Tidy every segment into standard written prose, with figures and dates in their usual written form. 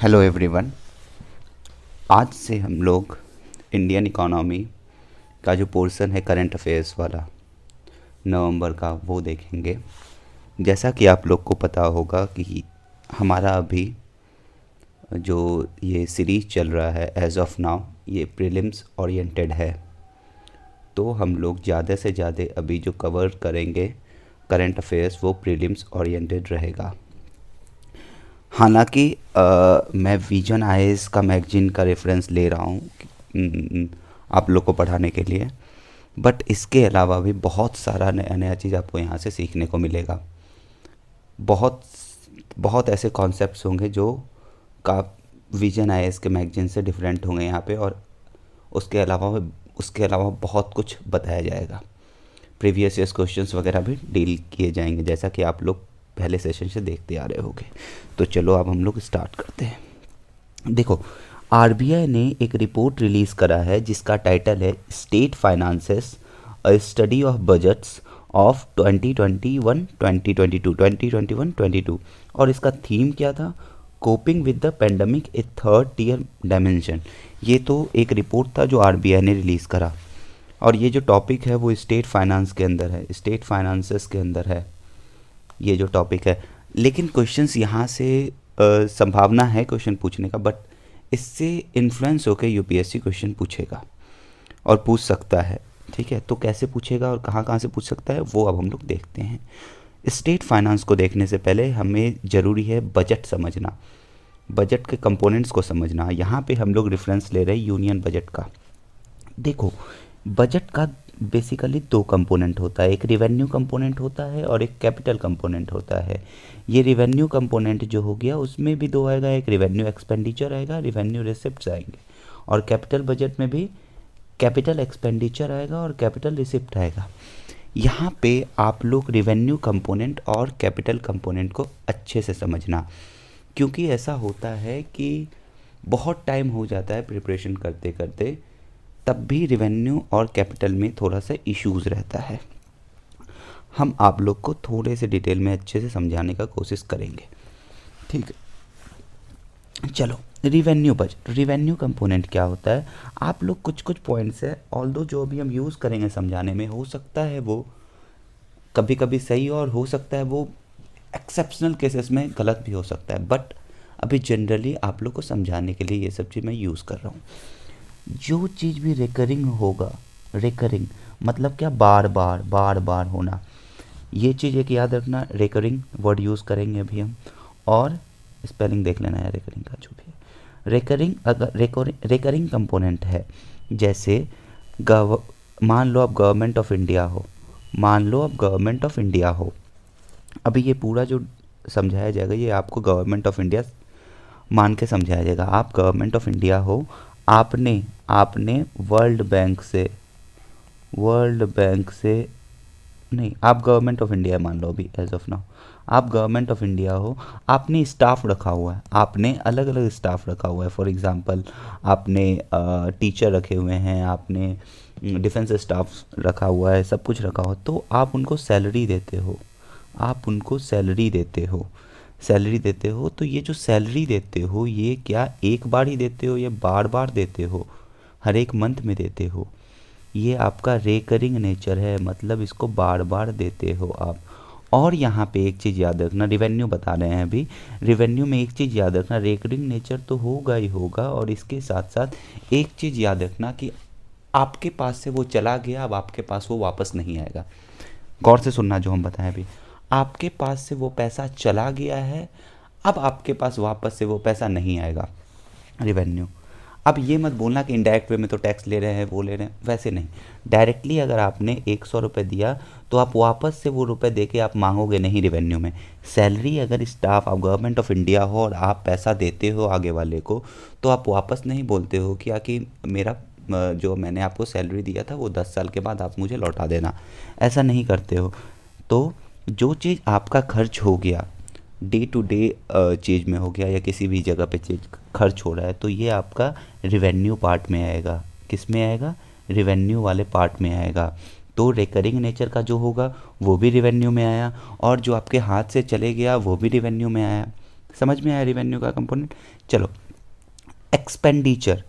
Hello everyone. आज से हम लोग इंडियन इकोनॉमी का जो पोर्शन है करंट अफेयर्स वाला नवंबर का वो देखेंगे। जैसा कि आप लोग को पता होगा कि हमारा अभी जो ये सीरीज़ चल रहा है एज ऑफ नाउ ये प्रीलिम्स ओरिएंटेड है। तो हम लोग ज़्यादा से ज़्यादा अभी जो कवर करेंगे करंट अफेयर्स वो प्रीलिम्स ओरिएंटेड रहेगा। हालांकि मैं विजन आईएएस का मैगजीन का रेफरेंस ले रहा हूँ आप लोग को पढ़ाने के लिए, बट इसके अलावा भी बहुत सारा नया नया चीज़ आपको यहाँ से सीखने को मिलेगा। बहुत बहुत ऐसे कॉन्सेप्ट्स होंगे जो का विजन आईएएस के मैगजीन से डिफरेंट होंगे यहाँ पे, और उसके अलावा बहुत कुछ बताया जाएगा। प्रीवियस ईयर्स क्वेश्चंस वगैरह भी डील किए जाएंगे, जैसा कि आप लोग पहले सेशन से देखते आ रहे होंगे। तो चलो अब हम लोग स्टार्ट करते हैं। देखो, आरबीआई ने एक रिपोर्ट रिलीज़ करा है जिसका टाइटल है state finances a study of budgets of 2021 2022 2021 22, और इसका थीम क्या था? Coping with the pandemic a third tier dimension. ये तो एक रिपोर्ट था जो आरबीआई ने रिलीज़ करा, और ये जो टॉपिक है वो स्टेट फाइनेंस के अंदर है, स्टेट फाइनेंसेस के अंदर है ये जो टॉपिक है। लेकिन क्वेश्चंस यहाँ से संभावना है क्वेश्चन पूछने का, बट इससे इन्फ्लुएंस होकर यूपीएससी क्वेश्चन पूछेगा और पूछ सकता है। ठीक है, तो कैसे पूछेगा और कहाँ कहाँ से पूछ सकता है वो अब हम लोग देखते हैं। स्टेट फाइनेंस को देखने से पहले हमें ज़रूरी है बजट समझना, बजट के कंपोनेंट्स को समझना। यहाँ पे हम लोग रेफरेंस ले रहे हैं यूनियन बजट का। देखो, बजट का बेसिकली दो कंपोनेंट होता है, एक रिवेन्यू कंपोनेंट होता है और एक कैपिटल कंपोनेंट होता है। ये रिवेन्यू कंपोनेंट जो हो गया उसमें भी दो आएगा, एक रिवेन्यू एक्सपेंडिचर आएगा, रिवेन्यू रिसिप्ट्स आएंगे, और कैपिटल बजट में भी कैपिटल एक्सपेंडिचर आएगा और कैपिटल रिसिप्ट आएगा। यहाँ पे आप लोग रिवेन्यू कंपोनेंट और कैपिटल कंपोनेंट को अच्छे से समझना, क्योंकि ऐसा होता है कि बहुत टाइम हो जाता है प्रिपरेशन करते करते, तब भी रिवेन्यू और कैपिटल में थोड़ा सा इश्यूज़ रहता है। हम आप लोग को थोड़े से डिटेल में अच्छे से समझाने का कोशिश करेंगे। ठीक है, चलो रिवेन्यू बजट, रिवेन्यू कंपोनेंट क्या होता है? आप लोग कुछ कुछ पॉइंट्स है, ऑल्दो जो अभी हम यूज़ करेंगे समझाने में, हो सकता है वो कभी कभी सही और हो सकता है वो एक्सेप्शनल केसेस में गलत भी हो सकता है, बट अभी जनरली आप लोग को समझाने के लिए ये सब चीज़ मैं यूज़ कर रहा हूँ। जो चीज़ भी रिकरिंग होगा, रिकरिंग मतलब क्या? बार बार होना। ये चीज़ एक याद रखना, रिकरिंग वर्ड यूज़ करेंगे अभी हम, और स्पेलिंग देख लेना है रिकरिंग का जो भी है। रिकरिंग अगर रिकरिंग कंपोनेंट है, जैसे मान लो आप गवर्नमेंट ऑफ इंडिया हो, मान लो आप गवर्नमेंट ऑफ इंडिया हो। अभी ये पूरा जो समझाया जाएगा ये आपको गवर्नमेंट ऑफ इंडिया मान के समझाया जाएगा। आप गवर्नमेंट ऑफ इंडिया हो, आपने आपने वर्ल्ड बैंक से नहीं, आप गवर्नमेंट ऑफ इंडिया मान लो अभी एज ऑफ नाउ, आप गवर्नमेंट ऑफ इंडिया हो, आपने स्टाफ रखा हुआ है, आपने अलग अलग स्टाफ रखा हुआ है। फॉर एग्जांपल आपने टीचर रखे हुए हैं, आपने डिफेंस स्टाफ रखा हुआ है, सब कुछ रखा हुआ, तो आप उनको सैलरी देते हो, आप उनको सैलरी देते हो, सैलरी देते हो। तो ये जो सैलरी देते हो ये क्या एक बार ही देते हो या बार बार देते हो? हर एक मंथ में देते हो। ये आपका रेकरिंग नेचर है, मतलब इसको बार बार देते हो आप। और यहाँ पे एक चीज़ याद रखना, रिवेन्यू बता रहे हैं अभी, रिवेन्यू में एक चीज़ याद रखना, रेकरिंग नेचर तो होगा ही होगा, और इसके साथ साथ एक चीज़ याद रखना कि आपके पास से वो चला गया, अब आपके पास वो वापस नहीं आएगा। गौर से सुनना जो हम बताएं अभी, आपके पास से वो पैसा चला गया है, अब आपके पास वापस से वो पैसा नहीं आएगा। रिवेन्यू, अब ये मत बोलना कि इनडायरेक्ट वे में तो टैक्स ले रहे हैं वो ले रहे हैं, वैसे नहीं। डायरेक्टली अगर आपने 100 रुपये दिया तो आप वापस से वो रुपए दे के आप मांगोगे नहीं रिवेन्यू में। सैलरी अगर स्टाफ आप गवर्नमेंट ऑफ इंडिया हो और आप पैसा देते हो आगे वाले को, तो आप वापस नहीं बोलते हो क्या कि मेरा जो मैंने आपको सैलरी दिया था वो 10 साल के बाद आप मुझे लौटा देना, ऐसा नहीं करते हो। तो जो चीज़ आपका खर्च हो गया, डे टू डे चीज़ में हो गया या किसी भी जगह पे चीज़ खर्च हो रहा है, तो ये आपका रिवेन्यू पार्ट में आएगा। किस में आएगा? रिवेन्यू वाले पार्ट में आएगा। तो रिकरिंग नेचर का जो होगा वो भी रिवेन्यू में आया, और जो आपके हाथ से चले गया वो भी रिवेन्यू में आया। समझ में आया रेवेन्यू का कंपोनेंट। चलो एक्सपेंडिचर।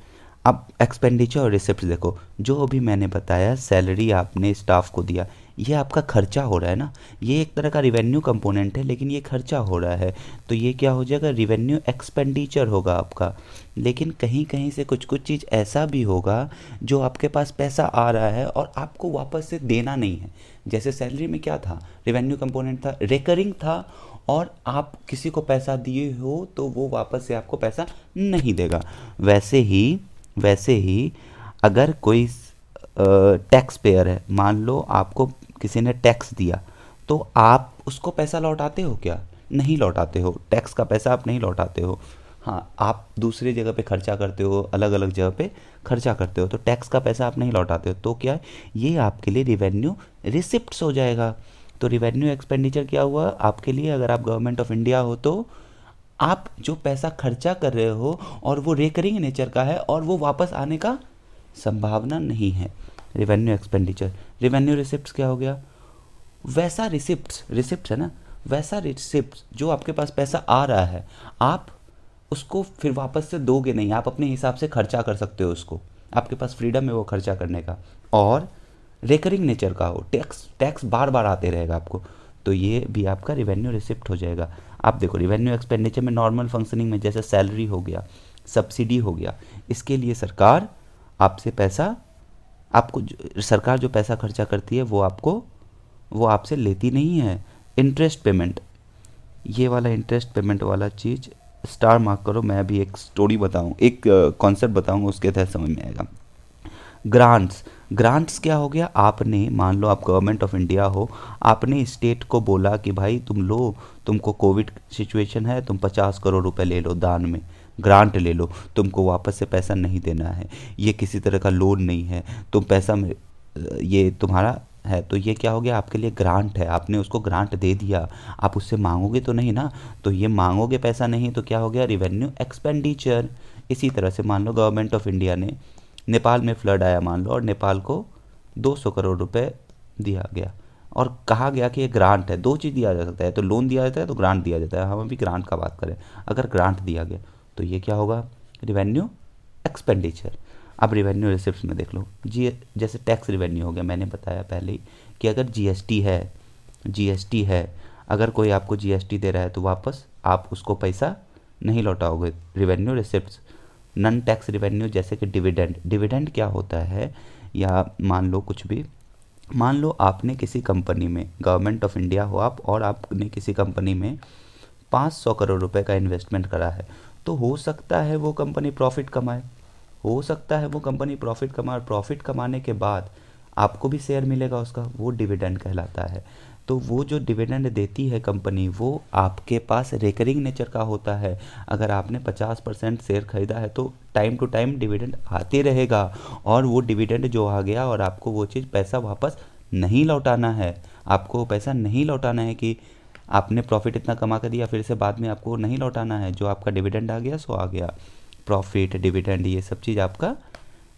अब एक्सपेंडिचर और रिसिप्ट देखो, जो अभी मैंने बताया सैलरी आपने स्टाफ को दिया, ये आपका खर्चा हो रहा है ना, ये एक तरह का रिवेन्यू कंपोनेंट है लेकिन ये खर्चा हो रहा है, तो ये क्या हो जाएगा, रिवेन्यू एक्सपेंडिचर होगा आपका। लेकिन कहीं कहीं से कुछ कुछ चीज़ ऐसा भी होगा जो आपके पास पैसा आ रहा है और आपको वापस से देना नहीं है। जैसे सैलरी में क्या था, रिवेन्यू कंपोनेंट था, रिकरिंग था, और आप किसी को पैसा दिए हो तो वो वापस से आपको पैसा नहीं देगा। वैसे ही अगर कोई टैक्स पेयर है, मान लो आपको किसी ने टैक्स दिया, तो आप उसको पैसा लौटाते हो क्या, नहीं लौटाते हो, टैक्स का पैसा आप नहीं लौटाते हो। हाँ, आप दूसरी जगह पे खर्चा करते हो, अलग अलग जगह पे खर्चा करते हो, तो टैक्स का पैसा आप नहीं लौटाते हो, तो क्या है, ये आपके लिए रिवेन्यू रिसिप्ट्स हो जाएगा। तो रिवेन्यू एक्सपेंडिचर क्या हुआ आपके लिए, अगर आप गवर्नमेंट ऑफ इंडिया हो तो आप जो पैसा खर्चा कर रहे हो और वो रेकरिंग नेचर का है और वो वापस आने का संभावना नहीं है, रिवेन्यू एक्सपेंडिचर। रिवेन्यू रिसिप्ट्स क्या हो गया, वैसा रिसिप्ट्स है ना, वैसा रिसिप्ट्स जो आपके पास पैसा आ रहा है, आप उसको फिर वापस से दोगे नहीं, आप अपने हिसाब से खर्चा कर सकते हो उसको, आपके पास फ्रीडम है वो खर्चा करने का, और रेकरिंग नेचर का हो, टैक्स बार बार आते रहेगा आपको, तो ये भी आपका रिवेन्यू रिसिप्ट हो जाएगा। आप देखो रिवेन्यू एक्सपेंडिचर में नॉर्मल फंक्शनिंग में जैसे सैलरी हो गया, सब्सिडी हो गया, इसके लिए सरकार आपसे पैसा, सरकार जो पैसा खर्चा करती है वो आपसे लेती नहीं है। इंटरेस्ट पेमेंट, ये वाला इंटरेस्ट पेमेंट वाला चीज़ स्टार मार्क करो, मैं अभी एक स्टोरी बताऊँ, एक कॉन्सेप्ट बताऊँगा, उसके तहत समझ में आएगा। ग्रांट्स क्या हो गया, आपने मान लो आप गवर्नमेंट ऑफ इंडिया हो, आपने स्टेट को बोला कि भाई तुम लो, तुमको कोविड सिचुएशन है, तुम 50 करोड़ रुपए ले लो दान में, ग्रांट ले लो, तुमको वापस से पैसा नहीं देना है, ये किसी तरह का लोन नहीं है, तुम पैसा में ये तुम्हारा है, तो ये क्या हो गया आपके लिए, ग्रांट है, आपने उसको ग्रांट दे दिया, आप उससे मांगोगे तो नहीं ना, तो ये मांगोगे पैसा नहीं तो क्या हो गया, रिवेन्यू एक्सपेंडिचर। इसी तरह से मान लो गवर्नमेंट ऑफ इंडिया ने, नेपाल में फ्लड आया मान लो, और नेपाल को 200 करोड़ रुपए दिया गया और कहा गया कि ये ग्रांट है, दो चीज़ दिया जा सकता है, तो लोन दिया जाता है तो ग्रांट दिया जाता है, हम अभी ग्रांट का बात करें, अगर ग्रांट दिया गया तो ये क्या होगा, रिवेन्यू एक्सपेंडिचर। अब रिवेन्यू रिसिप्ट्स में देख लो, जैसे टैक्स रिवेन्यू हो गया, मैंने बताया पहले ही कि अगर जीएसटी है, अगर कोई आपको जीएसटी दे रहा है तो वापस आप उसको पैसा नहीं लौटाओगे, revenue receipts. Non tax revenue जैसे कि डिविडेंड क्या होता है, या मान लो कुछ भी, मान लो आपने किसी कंपनी में, गवर्नमेंट ऑफ इंडिया हो आप, और आपने किसी कंपनी में 500 करोड़ रुपए का इन्वेस्टमेंट करा है, तो हो सकता है वो कंपनी प्रॉफिट कमाए, और प्रॉफिट कमाने के बाद आपको भी शेयर मिलेगा उसका, वो डिविडेंड कहलाता है। तो वो जो डिविडेंड देती है कंपनी, वो आपके पास रेकरिंग नेचर का होता है। अगर आपने 50% शेयर खरीदा है तो टाइम टू टाइम डिविडेंड आते रहेगा, और वो डिविडेंड जो आ गया और आपको वो चीज़ पैसा वापस नहीं लौटाना है, आपको पैसा नहीं लौटाना है कि आपने प्रॉफिट इतना कमा कर दिया फिर से बाद में आपको नहीं लौटाना है, जो आपका डिविडेंड आ गया सो आ गया, प्रॉफिट डिविडेंड ये सब चीज़ आपका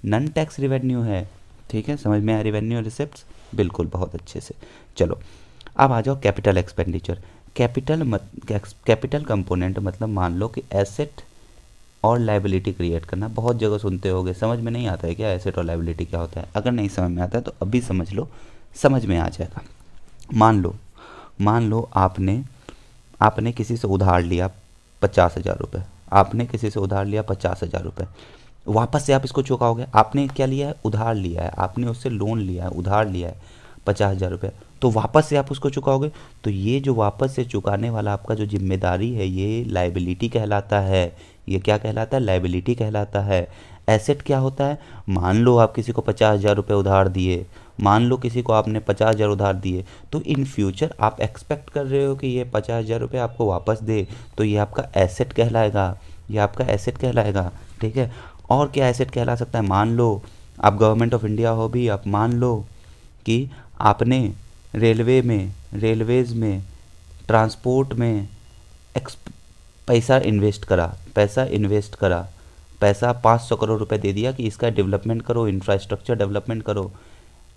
नॉन टैक्स रिवेन्यू है। ठीक है, समझ में आया रिवेन्यू रिसिप्ट्स, बिल्कुल बहुत अच्छे से। चलो अब आ जाओ कैपिटल एक्सपेंडिचर। कैपिटल कंपोनेंट मतलब मान लो कि एसेट और लायबिलिटी क्रिएट करना, बहुत जगह सुनते होगे, समझ में नहीं आता है क्या एसेट और लायबिलिटी क्या होता है, अगर नहीं समझ में आता है तो अभी समझ लो, समझ में आ जाएगा। मान लो आपने किसी से उधार लिया 50,000 रुपये, आपने किसी से उधार लिया 50,000 रुपये, वापस से आप इसको चुकाओगे, आपने क्या लिया है, उधार लिया है, आपने उससे लोन लिया है, उधार लिया है 50,000 रुपये, तो वापस से आप उसको चुकाओगे, तो ये जो वापस से चुकाने वाला आपका जो जिम्मेदारी है ये लायबिलिटी कहलाता है। ये क्या कहलाता है, लायबिलिटी कहलाता है। एसेट क्या होता है, मान लो आप किसी को 50,000 रुपये उधार दिए, मान लो किसी को आपने 50,000 उधार दिए, तो इन फ्यूचर आप एक्सपेक्ट कर रहे हो कि ये 50,000 रुपये आपको वापस दे, तो ये आपका एसेट कहलाएगा, ये आपका एसेट कहलाएगा। ठीक है, और क्या एसेट कहला सकता है, मान लो आप गवर्नमेंट ऑफ इंडिया हो भी, आप मान लो कि आपने रेलवेज़ में, ट्रांसपोर्ट में पैसा इन्वेस्ट करा, पैसा 500 करोड़ रुपए दे दिया कि इसका डेवलपमेंट करो, इंफ्रास्ट्रक्चर डेवलपमेंट करो,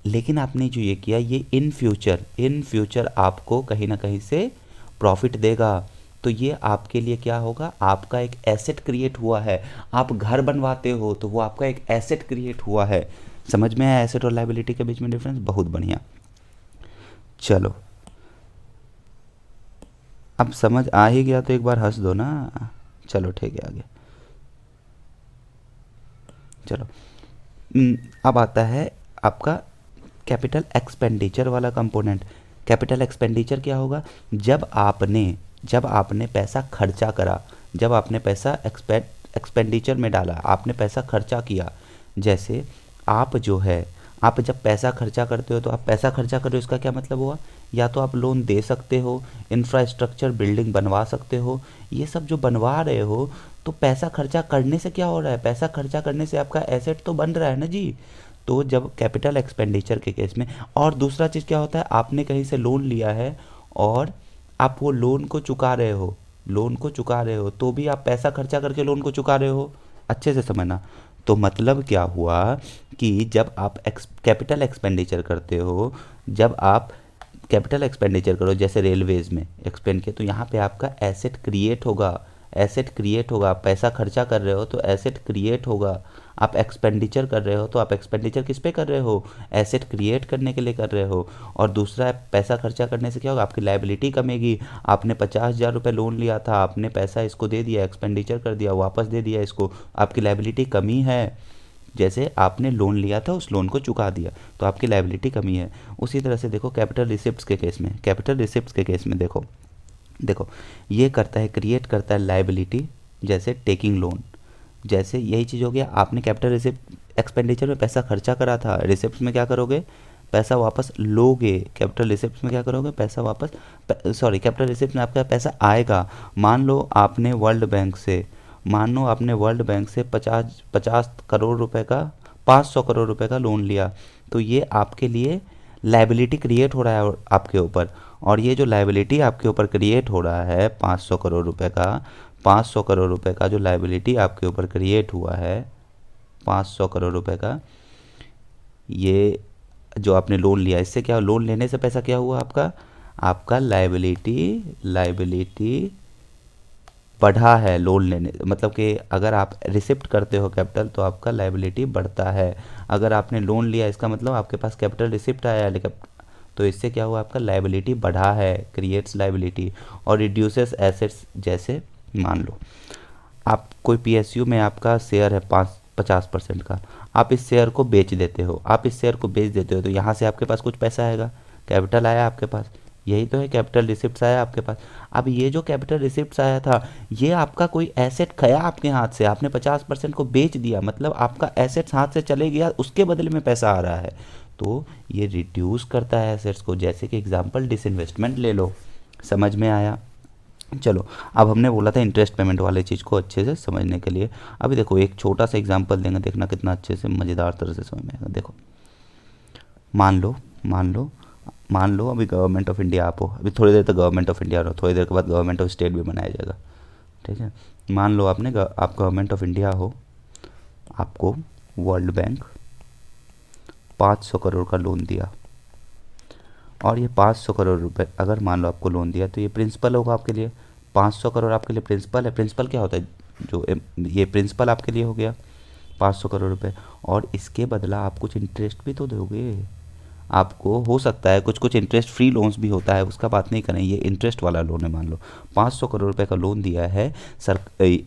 लेकिन आपने जो ये किया ये इन फ्यूचर आपको कहीं ना कहीं से प्रॉफिट देगा, तो तो ये आपके लिए क्या होगा, आपका एक एसेट क्रिएट हुआ है। आप घर बनवाते हो तो वो आपका एक एसेट क्रिएट हुआ है। समझ में आया एसेट और लायबिलिटी के बीच में डिफरेंस? बहुत बढ़िया। चलो अब समझ आ ही गया तो एक बार हंस दो ना। चलो ठीक है, आगे चलो। अब आता है आपका कैपिटल एक्सपेंडिचर वाला कंपोनेंट। कैपिटल एक्सपेंडिचर क्या होगा, जब आपने पैसा खर्चा करा, जब आपने पैसा एक्सपेंडिचर में डाला, आपने पैसा खर्चा किया। जैसे आप जो है, आप जब पैसा खर्चा करते हो तो आप पैसा खर्चा कर रहे हो, इसका क्या मतलब हुआ, या तो आप लोन दे सकते हो, इंफ्रास्ट्रक्चर बिल्डिंग बनवा सकते हो, ये सब जो बनवा रहे हो तो पैसा खर्चा करने से क्या हो रहा है, पैसा खर्चा करने से आपका एसेट तो बन रहा है ना जी। तो जब कैपिटल एक्सपेंडिचर के केस में, और दूसरा चीज़ क्या होता है, आपने कहीं से लोन लिया है और आप वो लोन को चुका रहे हो, लोन को चुका रहे हो तो भी आप पैसा खर्चा करके लोन को चुका रहे हो। अच्छे से समझना। तो मतलब क्या हुआ कि जब आप कैपिटल एक्सपेंडिचर करते हो, जब आप कैपिटल एक्सपेंडिचर करो जैसे रेलवेज़ में एक्सपेंड किया, तो यहाँ पे आपका एसेट क्रिएट होगा, एसेट क्रिएट होगा। पैसा खर्चा कर रहे हो तो एसेट क्रिएट होगा। आप एक्सपेंडिचर कर रहे हो तो आप एक्सपेंडिचर किस पे कर रहे हो, एसेट क्रिएट करने के लिए कर रहे हो। और दूसरा, पैसा खर्चा करने से क्या होगा, आपकी लायबिलिटी कमेगी। आपने 50,000 रुपये लोन लिया था, आपने पैसा इसको दे दिया, एक्सपेंडिचर कर दिया, वापस दे दिया इसको, आपकी लायबिलिटी कमी है। जैसे आपने लोन लिया था उस लोन को चुका दिया तो आपकी लायबिलिटी कमी है। उसी तरह से देखो कैपिटल रिसिप्ट्स के केस में, कैपिटल रिसिप्ट्स के केस में देखो देखो ये करता है, क्रिएट करता है लायबिलिटी, जैसे टेकिंग लोन। जैसे यही चीज़ हो गया, आपने कैपिटल रिसिप्ट एक्सपेंडिचर में पैसा खर्चा करा था, रिसिप्ट में क्या करोगे, पैसा वापस लोगे। कैपिटल रिसिप्ट में क्या करोगे, पैसा वापस, सॉरी कैपिटल रिसिप्ट में आपका पैसा आएगा। मान लो आपने वर्ल्ड बैंक से, मान लो आपने वर्ल्ड बैंक से 50 करोड़ रुपए का, 500 करोड़ रुपए का लोन लिया, तो ये आपके लिए लायबिलिटी क्रिएट हो रहा है आपके ऊपर। और ये जो लायबिलिटी आपके ऊपर क्रिएट हो रहा है 500 करोड़ रुपए का, 500 करोड़ रुपए का जो लायबिलिटी आपके ऊपर क्रिएट हुआ है 500 करोड़ रुपए का, ये जो आपने लोन लिया, इससे क्या, लोन लेने से पैसा क्या हुआ आपका, आपका लायबिलिटी बढ़ा है लोन लेने, मतलब कि अगर आप रिसिप्ट करते हो कैपिटल तो आपका लायबिलिटी बढ़ता है। अगर आपने लोन लिया इसका मतलब आपके पास कैपिटल रिसिप्ट आया है, लेकिन तो इससे क्या हुआ, आपका लायबिलिटी बढ़ा है, क्रिएट्स लायबिलिटी। और रिड्यूसेस एसेट्स, जैसे मान लो आप कोई पीएसयू में आपका शेयर है 50% का, आप इस शेयर को बेच देते हो, तो यहाँ से आपके पास कुछ पैसा आएगा, कैपिटल आया आपके पास, यही तो है कैपिटल रिसिप्ट्स आया आपके पास। अब ये जो कैपिटल रिसिप्ट्स आया था, ये आपका कोई एसेट खया आपके हाथ से, आपने 50% को बेच दिया, मतलब आपका एसेट्स हाथ से चले गया, उसके बदले में पैसा आ रहा है, तो ये रिड्यूस करता है एसेट्स को। जैसे कि एग्जांपल डिसइन्वेस्टमेंट ले लो। समझ में आया? चलो अब हमने बोला था इंटरेस्ट पेमेंट वाले चीज़ को अच्छे से समझने के लिए। अभी देखो एक छोटा सा एग्जांपल देंगे, देखना कितना अच्छे से मज़ेदार तरह से समझ में आएगा। देखो मान लो अभी गवर्नमेंट ऑफ इंडिया आप हो, अभी थोड़ी देर तक गवर्नमेंट ऑफ इंडिया रहो, थोड़ी देर के बाद गवर्नमेंट ऑफ स्टेट भी बनाया जाएगा, ठीक है। मान लो आप गवर्नमेंट ऑफ इंडिया हो, आपको वर्ल्ड बैंक 500 करोड़ का लोन दिया, और ये 500 करोड़ रुपए अगर मान लो आपको लोन दिया, तो ये प्रिंसिपल होगा आपके लिए। 500 करोड़ आपके लिए प्रिंसिपल है। प्रिंसिपल क्या होता है, जो ये प्रिंसिपल आपके लिए हो गया 500 करोड़ रुपए, और इसके बदला आप कुछ इंटरेस्ट भी तो दोगे। आपको हो सकता है कुछ इंटरेस्ट फ्री लोन्स भी होता है, उसका बात नहीं करें, ये इंटरेस्ट वाला लोन है। मान लो 500 करोड़ रुपए का लोन दिया है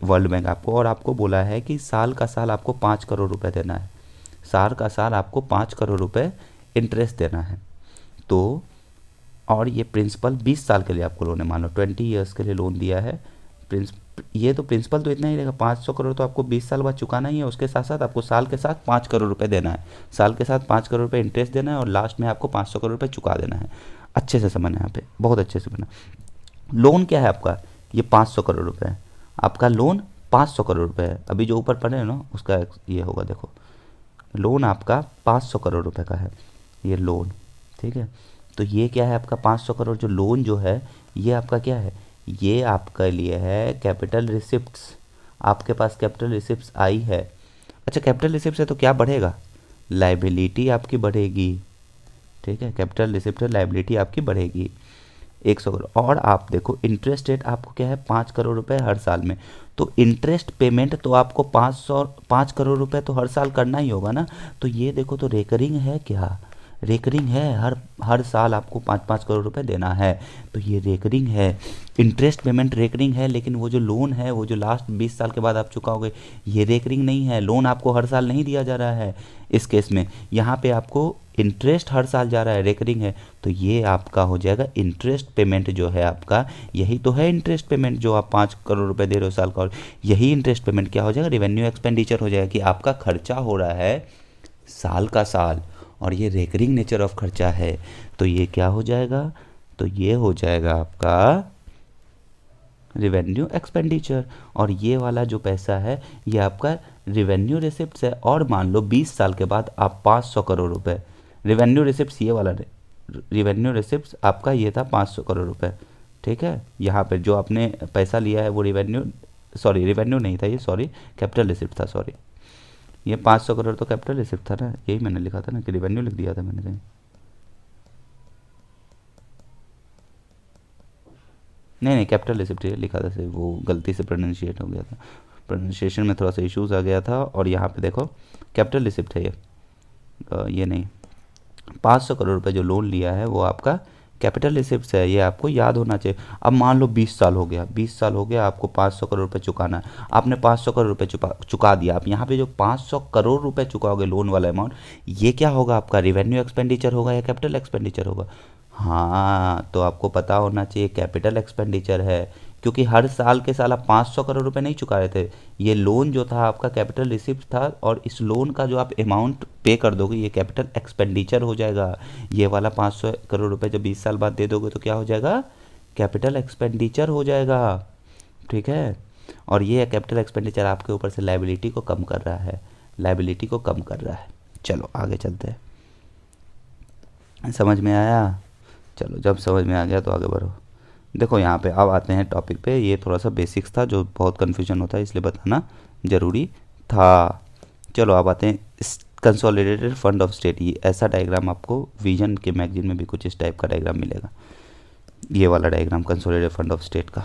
वर्ल्ड बैंक आपको, और आपको बोला है कि साल का साल आपको 5 करोड़ रुपए देना है, साल का साल आपको 5 करोड़ रुपए इंटरेस्ट देना है। तो और ये प्रिंसिपल 20 साल के लिए आपको लोन है, मान लो 20 ईयर्स के लिए लोन दिया है। ये तो प्रिंसिपल तो इतना ही रहेगा, 500 करोड़ तो आपको 20 साल बाद चुकाना ही है, उसके साथ साथ आपको साल के साथ 5 करोड़ रुपए देना है, साल के साथ 5 करोड़ रुपए इंटरेस्ट देना है, और लास्ट में आपको 500 करोड़ रुपए चुका देना है। अच्छे से समझना यहाँ पे, बहुत अच्छे से बना। लोन क्या है आपका, ये 500 करोड़ रुपये है आपका लोन, 500 करोड़ रुपये है। अभी जो ऊपर पढ़े ना उसका ये होगा, देखो लोन आपका 500 करोड़ रुपये का है, ये लोन, ठीक है। तो ये क्या है आपका 500 करोड़ जो लोन जो है, ये आपका क्या है, ये आपके लिए है कैपिटल रिसिप्ट्स। आपके पास कैपिटल रिसिप्ट्स आई है। अच्छा कैपिटल रिसिप्ट्स है तो क्या बढ़ेगा, लायबिलिटी आपकी बढ़ेगी, ठीक है। कैपिटल रिसिप्ट लायबिलिटी आपकी बढ़ेगी। 100 करोड़। और आप देखो इंटरेस्ट रेट आपको क्या है 5 करोड़ रुपए हर साल में, तो इंटरेस्ट पेमेंट तो आपको 5 करोड़ रुपए तो हर साल करना ही होगा ना। तो ये देखो तो रेकरिंग है क्या, रेकरिंग है, हर हर साल आपको 5-5 करोड़ रुपए देना है, तो ये रेकरिंग है। इंटरेस्ट पेमेंट रेकरिंग है, लेकिन वो जो लोन है वो जो लास्ट 20 साल के बाद आप चुकाओगे ये रेकरिंग नहीं है, लोन आपको हर साल नहीं दिया जा रहा है इस केस में। यहाँ पे आपको इंटरेस्ट हर साल जा रहा है, रेकरिंग है, तो ये आपका हो जाएगा इंटरेस्ट पेमेंट जो है आपका, यही तो है इंटरेस्ट पेमेंट जो आप 5 करोड़ रुपए दे रहे हो साल का, और यही इंटरेस्ट पेमेंट क्या हो जाएगा, रेवेन्यू एक्सपेंडिचर हो जाएगा, कि आपका खर्चा हो रहा है साल का साल, और ये रेकरिंग नेचर ऑफ खर्चा है, तो ये क्या हो जाएगा, तो ये हो जाएगा आपका रिवेन्यू एक्सपेंडिचर। और ये वाला जो पैसा है ये आपका रिवेन्यू रिसिप्ट्स है। और मान लो 20 साल के बाद आप 500 करोड़ रुपए रिवेन्यू रिसिप्ट्स, ये वाला रिवेन्यू रिसिप्ट्स आपका ये था 500 करोड़ रुपए, ठीक है। यहाँ पे जो आपने पैसा लिया है वो रिवेन्यू नहीं था ये, सॉरी कैपिटल रिसिप्ट था, सॉरी ये 500 करोड़ तो कैपिटल रिसिप्ट था ना, यही मैंने लिखा था ना कि रिवेन्यू लिख दिया था मैंने कहीं, नहीं कैपिटल रिसिप्ट ये लिखा था, से वो गलती से प्रोनाउंसिएट हो गया था, प्रोनाउंसिएशन में थोड़ा सा इश्यूज आ गया था। और यहाँ पे देखो कैपिटल रिसिप्ट है ये नहीं, 500 करोड़ रुपए जो लोन लिया है वो आपका कैपिटल रिसिप्ट है, ये आपको याद होना चाहिए। अब मान लो 20 साल हो गया, 20 साल हो गया, आपको 500 करोड़ रुपए चुकाना है, आपने 500 करोड़ रुपए चुका दिया। आप यहाँ पे जो 500 करोड़ रुपए चुकाओगे लोन वाला अमाउंट, ये क्या होगा आपका, रिवेन्यू एक्सपेंडिचर होगा या कैपिटल एक्सपेंडिचर होगा। हाँ तो आपको पता होना चाहिए कैपिटल एक्सपेंडिचर है, क्योंकि हर साल के साल आप 500 करोड़ रुपए नहीं चुका रहे थे, ये लोन जो था आपका कैपिटल रिसिप्ट था, और इस लोन का जो आप अमाउंट पे कर दोगे ये कैपिटल एक्सपेंडिचर हो जाएगा। ये वाला 500 करोड़ रुपए जब 20 साल बाद दे दोगे तो क्या हो जाएगा, कैपिटल एक्सपेंडिचर हो जाएगा, ठीक है। और ये कैपिटल एक्सपेंडिचर आपके ऊपर से लाइबिलिटी को कम कर रहा है, लाइबिलिटी को कम कर रहा है। चलो आगे चलते हैं, समझ में आया, चलो जब समझ में आ गया तो आगे बढ़ो। देखो यहाँ पे अब आते हैं टॉपिक पे, ये थोड़ा सा बेसिक्स था जो बहुत कन्फ्यूजन होता है इसलिए बताना ज़रूरी था। चलो अब आते हैं कंसोलिडेटेड फंड ऑफ स्टेट, ये ऐसा डायग्राम आपको विजन के मैगजीन में भी कुछ इस टाइप का डायग्राम मिलेगा, ये वाला diagram consolidated fund of state का।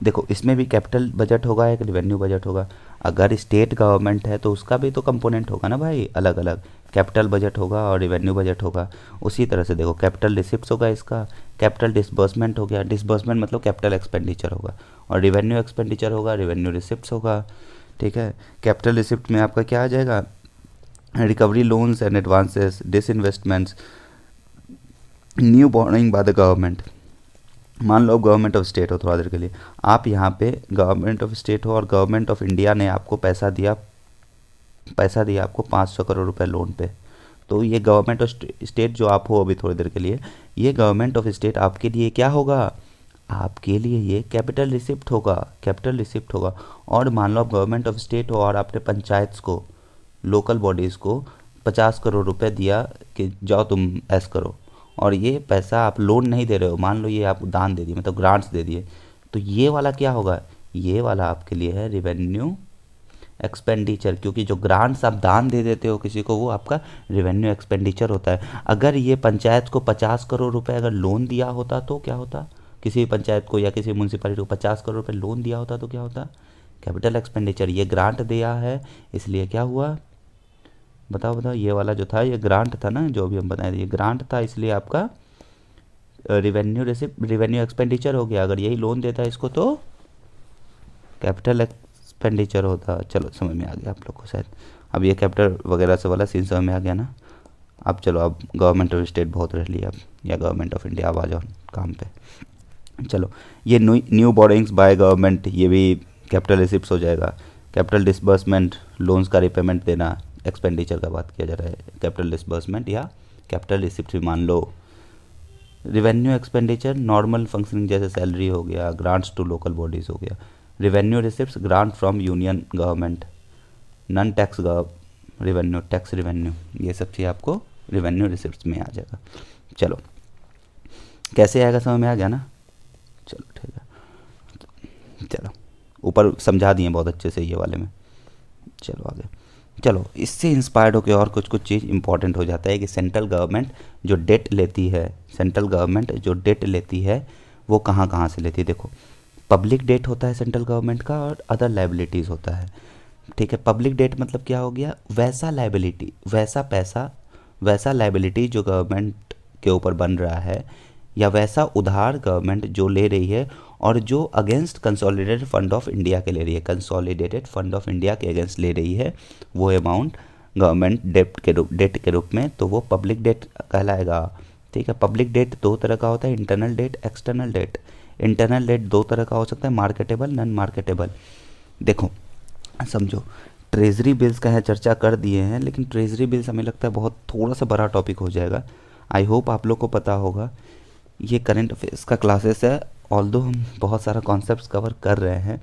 देखो इसमें भी कैपिटल बजट होगा, एक रिवेन्यू बजट होगा। अगर स्टेट गवर्नमेंट है तो उसका भी तो कंपोनेंट होगा ना भाई, अलग अलग कैपिटल बजट होगा और रिवेन्यू बजट होगा। उसी तरह से देखो कैपिटल रिसिप्ट्स होगा इसका, कैपिटल डिसबर्समेंट हो गया, डिसबर्समेंट मतलब कैपिटल एक्सपेंडिचर होगा, और रिवेन्यू एक्सपेंडिचर होगा, रिवेन्यू रिसिप्ट्स होगा, ठीक है। कैपिटल रिसिप्ट में आपका क्या आ जाएगा, recovery loans and advances, disinvestments, new borrowing by the government. मान लो गवर्नमेंट ऑफ स्टेट हो, थोड़ा देर के लिए आप यहाँ पे गवर्नमेंट ऑफ स्टेट हो और गवर्नमेंट ऑफ इंडिया ने आपको पैसा दिया आपको 500 करोड़ रुपए लोन पे, तो ये गवर्नमेंट ऑफ स्टेट जो आप हो अभी थोड़ी देर के लिए, ये गवर्नमेंट ऑफ स्टेट आपके लिए क्या होगा, आपके लिए ये कैपिटल रिसिप्ट होगा, कैपिटल रिसिप्ट होगा। और मान लो आप गवर्नमेंट ऑफ स्टेट हो और आपने पंचायत को, लोकल बॉडीज़ को 50 करोड़ रुपए दिया कि जाओ तुम ऐस करो, और ये पैसा आप लोन नहीं दे रहे हो, मान लो ये आपको दान दे दिए, मतलब ग्रांट्स दे दिए, तो ये वाला क्या होगा, ये वाला आपके लिए है रिवेन्यू एक्सपेंडिचर, क्योंकि जो ग्रांट्स आप दान दे देते हो किसी को वो आपका रिवेन्यू एक्सपेंडिचर होता है। अगर ये पंचायत को 50 करोड़ रुपए अगर लोन दिया होता तो क्या होता, किसी भी पंचायत को या किसी म्यूनसिपैलिटी को 50 करोड़ रुपए लोन दिया होता तो क्या होता, कैपिटल एक्सपेंडिचर। ये ग्रांट दिया है इसलिए क्या हुआ, बताओ, ये वाला जो था ये ग्रांट था ना, जो अभी हम बताए थे ये ग्रांट था, इसलिए आपका रिवेन्यू एक्सपेंडिचर हो गया। अगर यही लोन देता है इसको तो कैपिटल एक्सपेंडिचर होता। चलो समझ में आ गया आप लोग को शायद, अब ये कैपिटल वगैरह से वाला सीन समझ में आ गया ना। अब चलो, अब गवर्नमेंट ऑफ स्टेट बहुत रह लिया, अब या गवर्नमेंट ऑफ इंडिया अब आ जाओ काम पे। चलो ये न्यू बोरोइंग्स बाय गवर्नमेंट, ये भी कैपिटल रिसिप्ट्स हो जाएगा। कैपिटल डिसबर्समेंट, लोन्स का रिपेमेंट देना, एक्सपेंडिचर का बात किया जा रहा है, कैपिटल डिसबर्समेंट या कैपिटल रिसिप्ट भी मान लो। रिवेन्यू एक्सपेंडिचर नॉर्मल फंक्शनिंग जैसे सैलरी हो गया, ग्रांट्स टू लोकल बॉडीज़ हो गया। Revenue receipts grant from union government, non tax revenue, tax revenue, ये सब चीज़ आपको रिवेन्यू रिसिप्ट्स में आ जाएगा। चलो कैसे आएगा समझ में आ गया ना, चलो ठीक है। चलो ऊपर समझा दिए बहुत अच्छे से ये वाले में, चलो आगे। चलो, इससे इंस्पायर्ड होकर और कुछ कुछ चीज़ इंपॉर्टेंट हो जाता है कि सेंट्रल गवर्नमेंट जो डेट लेती है, सेंट्रल गवर्नमेंट जो डेट लेती है वो कहाँ कहाँ से लेती है। देखो, पब्लिक डेट होता है सेंट्रल गवर्नमेंट का और अदर लाइबिलिटीज़ होता है। ठीक है, पब्लिक डेट मतलब क्या हो गया, वैसा लाइबिलिटी, वैसा पैसा, वैसा लाइबिलिटी जो गवर्नमेंट के ऊपर बन रहा है, या वैसा उधार गवर्नमेंट जो ले रही है और जो against consolidated fund of India के ले रही है, कंसोलिडेटेड फंड ऑफ इंडिया के अगेंस्ट ले रही है, वो अमाउंट गवर्नमेंट डेट के रूप में, तो वो पब्लिक डेट कहलाएगा। ठीक है, पब्लिक डेट दो तरह का होता है, internal debt, external debt. Internal debt दो तरह का हो सकता है, मार्केटेबल, नॉन मार्केटेबल। देखो समझो, ट्रेजरी बिल्स का है चर्चा कर दिए हैं, लेकिन ट्रेजरी बिल्स हमें लगता है बहुत थोड़ा सा बड़ा टॉपिक हो जाएगा। आई होप आप लोग को पता होगा, ये करंट अफेयर्स का क्लासेस है, ऑल्दो हम बहुत सारा कॉन्सेप्ट्स कवर कर रहे हैं,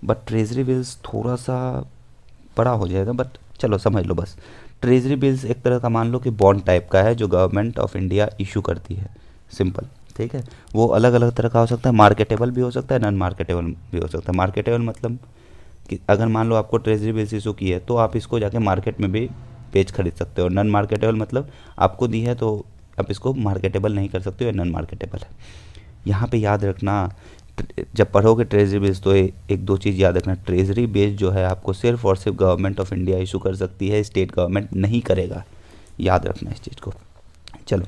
बट ट्रेजरी बिल्स थोड़ा सा बड़ा हो जाएगा, बट चलो समझ लो बस। ट्रेजरी बिल्स एक तरह का मान लो कि बॉन्ड टाइप का है जो गवर्नमेंट ऑफ इंडिया इशू करती है, सिंपल। ठीक है, वो अलग अलग तरह का हो सकता है, मार्केटेबल भी हो सकता है, नॉन मार्केटेबल भी हो सकता है। मार्केटेबल मतलब कि अगर मान लो आपको ट्रेजरी बिल्स इशू की है तो आप इसको जाके मार्केट में भी बेच खरीद सकते हो। नॉन मार्केटेबल मतलब आपको दी है तो आप इसको मार्केटेबल नहीं कर सकते हो, नॉन मार्केटेबल है। यहाँ पे याद रखना, जब पढ़ोगे ट्रेजरी बिल्स तो एक दो चीज़ याद रखना, ट्रेजरी बिल्स जो है आपको सिर्फ और सिर्फ गवर्नमेंट ऑफ इंडिया इशू कर सकती है, स्टेट गवर्नमेंट नहीं करेगा, याद रखना इस चीज़ को। चलो,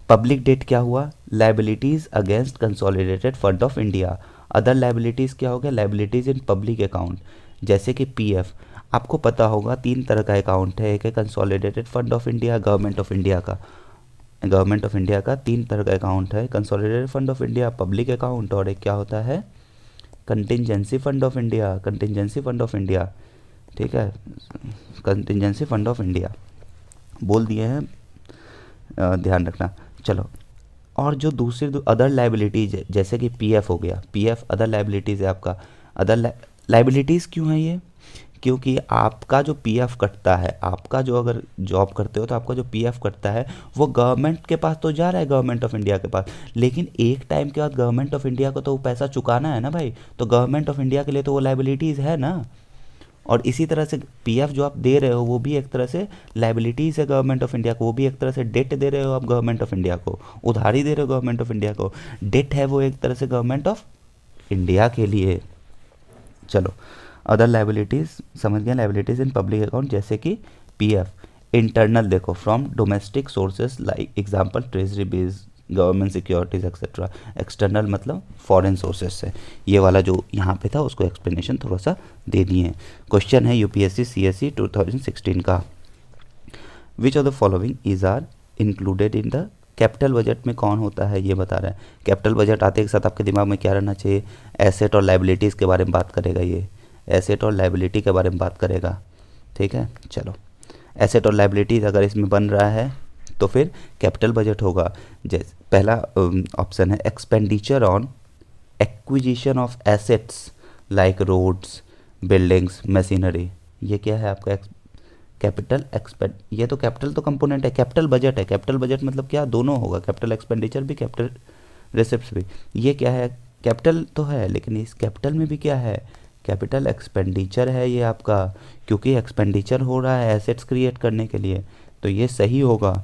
पब्लिक डेट क्या हुआ, liabilities against consolidated fund of India. Other liabilities क्या हो गया, लाइबिलिटीज़ इन पब्लिक अकाउंट, जैसे कि पीएफ। आपको पता होगा 3 तरह का अकाउंट है, एक है consolidated fund of India, government of India का। गवर्नमेंट ऑफ इंडिया का 3 तरह का अकाउंट है, consolidated fund of India, public account, और एक क्या होता है, contingency fund of India, contingency fund of India. ठीक है, कंटिजेंसी फंड ऑफ इंडिया बोल दिए हैं, ध्यान रखना। चलो, और जो दूसरी अदर लाइबिलिटीज़ है, जैसे कि पीएफ हो गया, पीएफ अदर लाइबिलिटीज़ है आपका। अदर लाइबिलिटीज़ क्यों है ये, क्योंकि आपका जो पीएफ कटता है, आपका जो अगर जॉब करते हो तो आपका जो पीएफ कटता है वो गवर्नमेंट के पास तो जा रहा है, गवर्नमेंट ऑफ इंडिया के पास, लेकिन एक टाइम के बाद गवर्नमेंट ऑफ इंडिया को तो वो पैसा चुकाना है ना भाई, तो गवर्नमेंट ऑफ इंडिया के लिए तो वो लाइबिलिटीज़ है ना। और इसी तरह से पीएफ जो आप दे रहे हो वो भी एक तरह से लाइबिलिटीज़ है गवर्नमेंट ऑफ इंडिया को, वो भी एक तरह से डेट दे रहे हो आप गवर्नमेंट ऑफ इंडिया को, उधारी दे रहे हो गवर्नमेंट ऑफ इंडिया को, डेट है वो एक तरह से गवर्नमेंट ऑफ इंडिया के लिए। चलो, अदर लाइबिलिटीज़ समझ गए, लाइबिलिटीज़ इन पब्लिक अकाउंट जैसे कि पीएफ। इंटरनल देखो, from domestic sources like example treasury bills, government securities etcetera. External मतलब फॉरेन सोर्सेज से। ये वाला जो यहाँ पे था उसको एक्सप्लेनेशन थोड़ा सा दे दिए हैं। क्वेश्चन है यूपीएससी सीएससी 2016 का, which of the following is are included in the capital budget में कौन होता है, ये बता रहा है। कैपिटल बजट आते के साथ आपके दिमाग में क्या रहना चाहिए, एसेट और लाइबिलिटीज़ के बारे में बात करेगा, ये एसेट और लाइबिलिटी के बारे में बात करेगा। ठीक है, चलो, एसेट और लाइबिलिटीज़ अगर इसमें बन रहा है तो फिर कैपिटल बजट होगा। जैसे पहला ऑप्शन है expenditure on acquisition of assets like roads, buildings, machinery. ये क्या है आपका कैपिटल एक्सपेंड, ये तो कैपिटल तो कंपोनेंट है, कैपिटल बजट है। कैपिटल बजट मतलब क्या, दोनों होगा, कैपिटल एक्सपेंडिचर भी, कैपिटल रिसिप्ट्स भी। ये क्या है, कैपिटल तो है लेकिन इस कैपिटल में भी क्या है, कैपिटल एक्सपेंडिचर है ये आपका, क्योंकि एक्सपेंडिचर हो रहा है एसेट्स क्रिएट करने के लिए, तो ये सही होगा।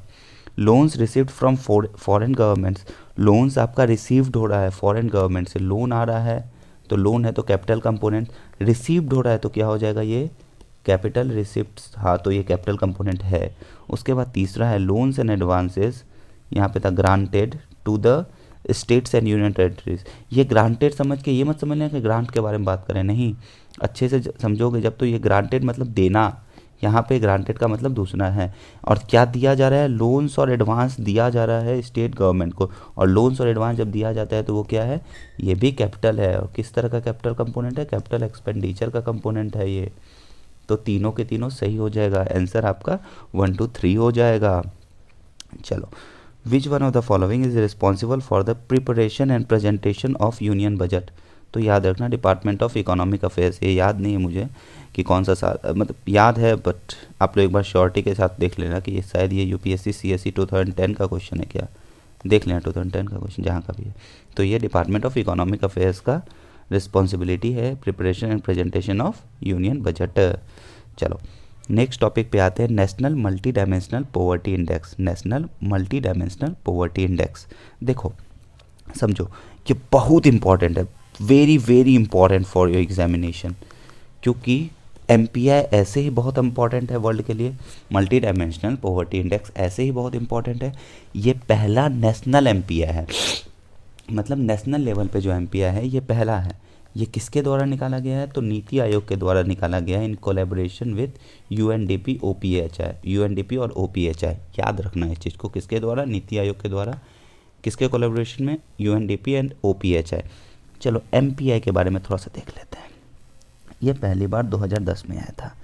Loans received from foreign governments, loans आपका रिसीव्ड हो रहा है फॉरेन गवर्नमेंट से, लोन आ रहा है तो लोन है तो कैपिटल कंपोनेंट, रिसीव्ड हो रहा है तो क्या हो जाएगा ये कैपिटल रिसिप्ट्स, हाँ तो ये कैपिटल कंपोनेंट है। उसके बाद तीसरा है लोन्स एंड एडवांसेस, यहाँ पे था granted to the states and union territories. ये ग्रांटेड समझ के ये मत समझना कि ग्रांट के बारे में बात करें, नहीं, अच्छे से समझोगे जब तो ये ग्रांटेड मतलब देना, यहाँ पे ग्रांटेड का मतलब दूसरा है। और क्या दिया जा रहा है, लोन्स और एडवांस दिया जा रहा है स्टेट गवर्नमेंट को, और लोन्स और एडवांस जब दिया जाता है तो वो क्या है, ये भी कैपिटल है। और किस तरह का कैपिटल कंपोनेंट है, कैपिटल एक्सपेंडिचर का कंपोनेंट है ये। तो तीनों के तीनों सही हो जाएगा, आंसर आपका 1 2 3 हो जाएगा। चलो, which one of the following is responsible for the preparation and presentation of union budget. तो याद रखना डिपार्टमेंट ऑफ इकोनॉमिक अफेयर्स, ये याद नहीं है मुझे कि कौन सा साल, मतलब याद है बट आप लोग एक बार श्योरिटी के साथ देख लेना कि ये शायद ये यूपीएससी सीएससी 2010 का क्वेश्चन है क्या, देख लेना 2010 का क्वेश्चन जहाँ का भी है। तो ये डिपार्टमेंट ऑफ इकोनॉमिक अफेयर्स का रिस्पॉन्सिबिलिटी है preparation and presentation of union budget. चलो, नेक्स्ट टॉपिक पे आते हैं, national multi dimensional poverty index. National multi dimensional poverty index, देखो समझो ये बहुत इंपॉर्टेंट है, very very important for your examination, क्योंकि एमपीआई ऐसे ही बहुत इंपॉर्टेंट है वर्ल्ड के लिए, मल्टी डायमेंशनल पॉवर्टी इंडेक्स ऐसे ही बहुत इंपॉर्टेंट है। ये पहला नेशनल एमपीआई है, मतलब नेशनल लेवल पे जो एमपीआई है ये पहला है। ये किसके द्वारा निकाला गया है, तो नीति आयोग के द्वारा निकाला गया है in collaboration with UNDP OPHI, UNDP और ओपीएचआई, याद रखना इस चीज़ को, किसके द्वारा, नीति आयोग के द्वारा, किसके कोलैबोरेशन में, यूएनडीपी एंड ओपीएचआई। चलो एमपीआई के बारे में थोड़ा सा देख लेते हैं। ये पहली बार 2010 में आया था।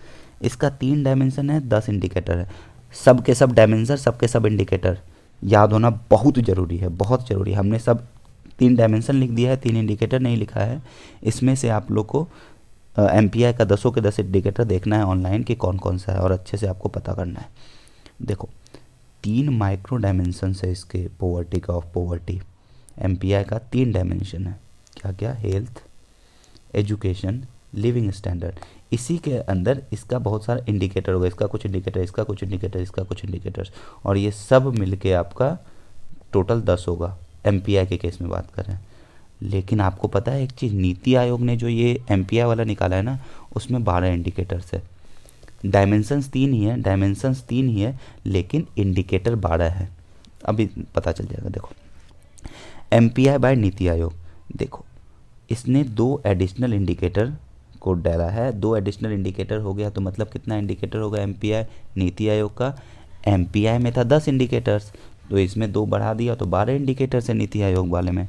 इसका 3 डायमेंशन है, 10 इंडिकेटर है, सब के सब डायमेंशन, सब के सब इंडिकेटर याद होना बहुत ज़रूरी है, बहुत ज़रूरी है। हमने सब 3 डायमेंशन लिख दिया है, 3 इंडिकेटर नहीं लिखा है। इसमें से आप लोग को एमपीआई का 10 के 10 इंडिकेटर देखना है ऑनलाइन कि कौन कौन सा है, और अच्छे से आपको पता करना है। देखो 3 माइक्रो डायमेंशन है इसके पॉवर्टी का, ऑफ पॉवर्टी एमपीआई का 3 डायमेंशन है। क्या क्या, हेल्थ, एजुकेशन, लिविंग स्टैंडर्ड। इसी के अंदर इसका बहुत सारा इंडिकेटर होगा, इसका कुछ इंडिकेटर, इसका कुछ इंडिकेटर, इसका कुछ इंडिकेटर्स, और ये सब मिलके आपका टोटल 10 होगा एमपीआई के केस में बात करें। लेकिन आपको पता है एक चीज़, नीति आयोग ने जो ये एमपीआई वाला निकाला है ना, उसमें 12 इंडिकेटर्स है। डायमेंशंस 3 ही है, डायमेंशंस 3 ही है, लेकिन इंडिकेटर 12 है। अभी पता चल जाएगा। देखो एमपीआई बाय नीति आयोग, देखो इसने 2 एडिशनल इंडिकेटर को डाला है। 2 एडिशनल इंडिकेटर हो गया तो मतलब कितना इंडिकेटर होगा एमपीआई नीति आयोग का, एमपीआई में था 10 इंडिकेटर्स, तो इसमें 2 बढ़ा दिया तो 12 इंडिकेटर्स है नीति आयोग वाले में।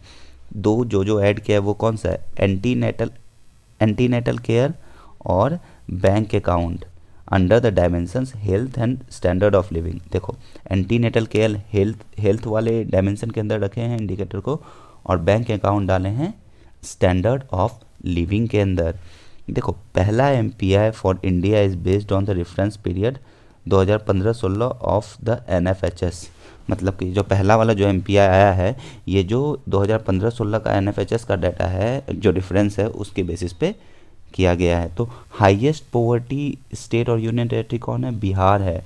2 जो ऐड किया है वो कौन सा है, एंटीनेटल केयर और bank account under the dimensions health and standard of living. देखो एंटीनेटल केयर हेल्थ वाले डायमेंशन के अंदर रखे हैं इंडिकेटर को, और बैंक अकाउंट डाले हैं स्टैंडर्ड ऑफ लिविंग के अंदर। देखो पहला MPI for India is based on the reference period 2015-16 of the NFHS, मतलब कि जो पहला वाला जो एमपीआई आया है, ये जो 2015-16 का एनएफएचएस का डाटा है, जो रेफरेंस है उसके बेसिस पे किया गया है। तो हाईएस्ट पॉवर्टी स्टेट और यूनियन टेरिटरी कौन है, बिहार है,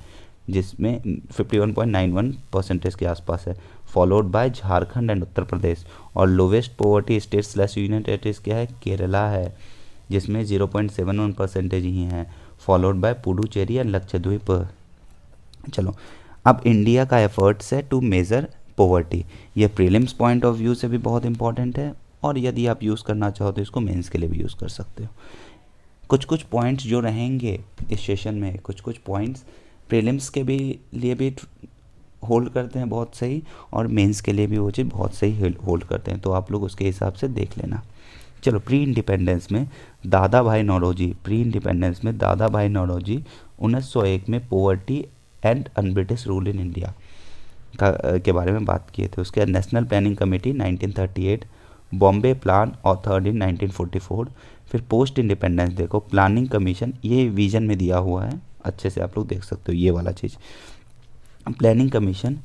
जिसमें 51.91% के आसपास है, followed by Jharkhand and Uttar Pradesh. और lowest poverty state slash union territories क्या है, केरला है, जिसमें 0.71% ही हैं, followed by Puducherry and Lakshadweep. चलो अब इंडिया का एफर्ट्स है टू मेज़र पॉवर्टी। ये प्रीलिम्स पॉइंट ऑफ व्यू से भी बहुत इंपॉर्टेंट है, और यदि आप यूज़ करना चाहो तो इसको मेंस के लिए भी यूज़ कर सकते हो। कुछ कुछ पॉइंट्स जो रहेंगे इस सेशन में, कुछ कुछ पॉइंट्स प्रीलिम्स के भी लिए भी होल्ड करते हैं बहुत सही, और मेंस के लिए भी वो चीज़ बहुत सही होल्ड करते हैं, तो आप लोग उसके हिसाब से देख लेना। चलो प्री इंडिपेंडेंस में दादा भाई नौरोजी, प्री इंडिपेंडेंस में दादा भाई नौरोजी 1901 में poverty and un British rule in India के बारे में बात किए थे। उसके बाद national planning committee 1938, Bombay plan authored in 1944। फिर पोस्ट इंडिपेंडेंस देखो प्लानिंग कमीशन, ये विजन में दिया हुआ है, अच्छे से आप लोग देख सकते हो ये वाला चीज़। प्लानिंग कमीशन